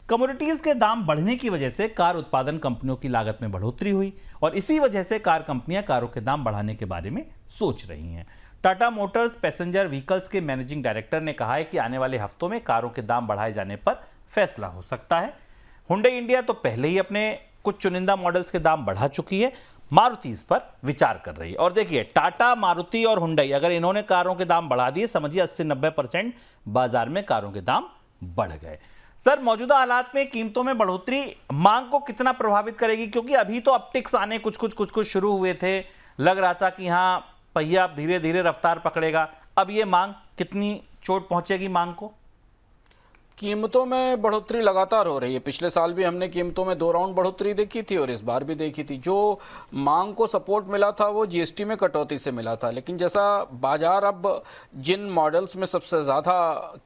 Commodities के दाम बढ़ने की वजह से कार उत्पादन कंपनियों की लागत में बढ़ोतरी हुई और इसी वजह से कार कंपनियां कारों के दाम बढ़ाने के बारे में सोच रही हैं। टाटा मोटर्स पैसेंजर व्हीकल्स के मैनेजिंग डायरेक्टर ने कहा है कि आने वाले हफ्तों में कारों के दाम बढ़ाए जाने पर फैसला हो सकता है। हुंडई इंडिया तो पहले ही अपने कुछ चुनिंदा मॉडल्स के दाम बढ़ा चुकी है, मारुति इस पर विचार कर रही है। और देखिए, टाटा, मारुति और हुंडई अगर इन्होंने कारों के दाम बढ़ा दिए, समझिए 80-90% बाजार में कारों के दाम बढ़ गए। सर, मौजूदा हालात में कीमतों में बढ़ोतरी मांग को कितना प्रभावित करेगी? क्योंकि अभी तो अपटिक्स आने कुछ शुरू हुए थे, लग रहा था कि हाँ पहिया धीरे धीरे रफ्तार पकड़ेगा। अब ये मांग कितनी चोट पहुंचेगी मांग को? कीमतों में बढ़ोतरी लगातार हो रही है। पिछले साल भी हमने कीमतों में 2 राउंड बढ़ोतरी देखी थी और इस बार भी देखी थी। जो मांग को सपोर्ट मिला था वो जीएसटी में कटौती से मिला था, लेकिन जैसा बाजार अब जिन मॉडल्स में सबसे ज़्यादा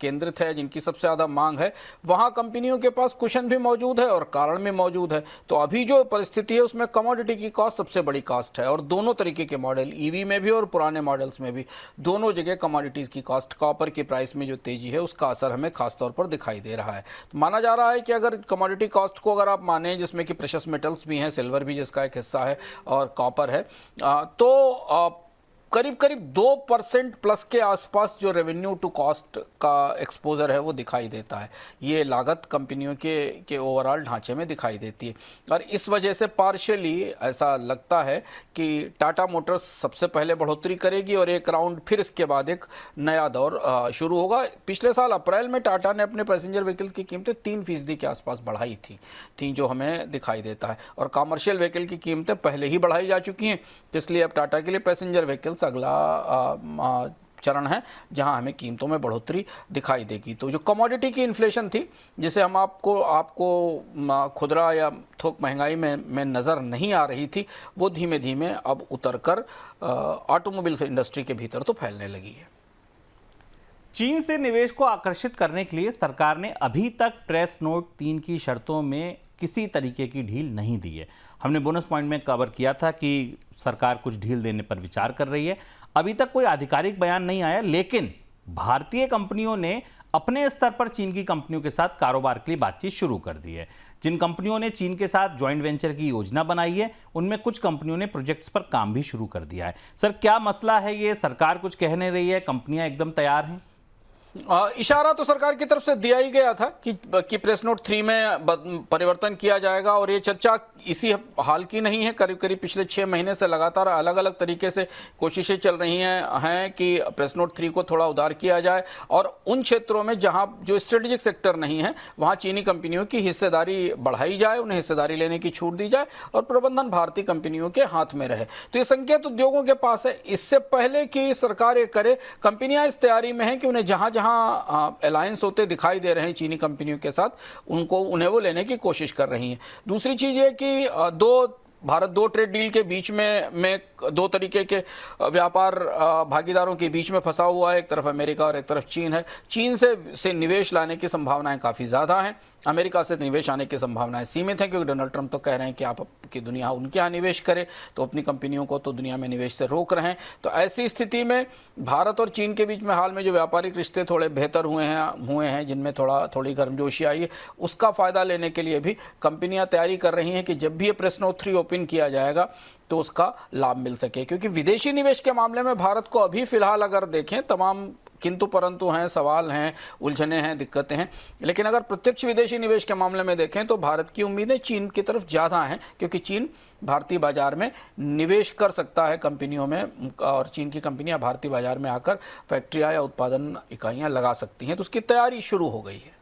केंद्रित है, जिनकी सबसे ज़्यादा मांग है, वहाँ कंपनियों के पास कुशन भी मौजूद है और कारण भी मौजूद है। तो अभी जो परिस्थिति है उसमें कमोडिटी की कॉस्ट सबसे बड़ी कॉस्ट है और दोनों तरीके के मॉडल, ईवी में भी और पुराने मॉडल्स में भी, दोनों जगह कमोडिटीज़ की कॉस्ट, कॉपर की प्राइस में जो तेजी है उसका असर हमें खासतौर पर दिखाई दे रहा है। तो माना जा रहा है कि अगर कमोडिटी कॉस्ट को अगर आप माने, जिसमें कि प्रेशियस मेटल्स भी हैं, सिल्वर भी जिसका एक हिस्सा है और कॉपर है, तो करीब 2% प्लस के आसपास जो रेवेन्यू टू कॉस्ट का एक्सपोजर है वो दिखाई देता है। ये लागत कंपनियों के ओवरऑल ढांचे में दिखाई देती है और इस वजह से पार्शियली ऐसा लगता है कि टाटा मोटर्स सबसे पहले बढ़ोतरी करेगी और एक राउंड फिर इसके बाद एक नया दौर शुरू होगा। पिछले साल अप्रैल में टाटा ने अपने पैसेंजर व्हीकल्स की कीमतें 3% के आसपास बढ़ाई थी जो हमें दिखाई देता है और कॉमर्शियल व्हीकल की कीमतें पहले ही बढ़ाई जा चुकी हैं। इसलिए अब टाटा के लिए पैसेंजर व्हीकल्स अगला चरण है जहां हमें कीमतों में बढ़ोतरी दिखाई देगी। तो जो कमोडिटी की इन्फ्लेशन थी, जिसे हम आपको खुदरा या थोक महंगाई में नज़र नहीं आ रही थी, वो धीमे धीमे अब उतरकर ऑटोमोबाइल इंडस्ट्री के भीतर तो फैलने लगी है। चीन से निवेश को आकर्षित करने के लिए सरकार ने अभी तक ट्रेस नोट 3 की शर्तों में किसी तरीके की ढील नहीं दी है। हमने बोनस पॉइंट में कवर किया था कि सरकार कुछ ढील देने पर विचार कर रही है। अभी तक कोई आधिकारिक बयान नहीं आया, लेकिन भारतीय कंपनियों ने अपने स्तर पर चीन की कंपनियों के साथ कारोबार के लिए बातचीत शुरू कर दी है। जिन कंपनियों ने चीन के साथ जॉइंट वेंचर की योजना बनाई है, उनमें कुछ कंपनियों ने प्रोजेक्ट्स पर काम भी शुरू कर दिया है। सर, क्या मसला है ये? सरकार कुछ कह नहीं रही है, कंपनियां एकदम तैयार हैं? इशारा तो सरकार की तरफ से दिया ही गया था कि प्रेस नोट 3 में परिवर्तन किया जाएगा और ये चर्चा इसी हाल की नहीं है। करीब पिछले 6 महीने से लगातार अलग अलग तरीके से कोशिशें चल रही हैं कि प्रेस नोट 3 को थोड़ा उदार किया जाए और उन क्षेत्रों में जहां जो स्ट्रेटेजिक सेक्टर नहीं है वहां चीनी कंपनियों की हिस्सेदारी बढ़ाई जाए, उन्हें हिस्सेदारी लेने की छूट दी जाए और प्रबंधन भारतीय कंपनियों के हाथ में रहे। तो ये संकेत उद्योगों के पास है। इससे पहले कि सरकार ये करे, कंपनियां इस तैयारी में हैं कि उन्हें जहां अलायंस होते दिखाई दे रहे हैं चीनी कंपनियों के साथ, उन्हें वो लेने की कोशिश कर रही हैं। दूसरी चीज ये कि भारत 2 ट्रेड डील के बीच में 2 तरीके के व्यापार भागीदारों के बीच में फंसा हुआ है। एक तरफ अमेरिका और एक तरफ चीन है। चीन से निवेश लाने की संभावनाएं काफ़ी ज़्यादा हैं, अमेरिका से निवेश आने की संभावनाएं सीमित हैं, क्योंकि डोनाल्ड ट्रंप तो कह रहे हैं कि आपकी दुनिया उनके यहाँ निवेश करे, तो अपनी कंपनियों को तो दुनिया में निवेश से रोक रहे हैं। तो ऐसी स्थिति में भारत और चीन के बीच में हाल में जो व्यापारिक रिश्ते थोड़े बेहतर हुए हैं जिनमें थोड़ी गर्मजोशी आई है, उसका फ़ायदा लेने के लिए भी कंपनियाँ तैयारी कर रही हैं कि जब भी ये प्रेस नोट 3 ओपन किया जाएगा तो उसका लाभ मिल सके। क्योंकि विदेशी निवेश के मामले में भारत को अभी फिलहाल अगर देखें, तमाम किंतु परंतु हैं, सवाल हैं, उलझने हैं, दिक्कतें हैं, लेकिन अगर प्रत्यक्ष विदेशी निवेश के मामले में देखें तो भारत की उम्मीदें चीन की तरफ ज़्यादा हैं, क्योंकि चीन भारतीय बाजार में निवेश कर सकता है कंपनियों में और चीन की कंपनियां भारतीय बाजार में आकर फैक्ट्रियां या उत्पादन इकाइयां लगा सकती हैं। तो उसकी तैयारी शुरू हो गई है।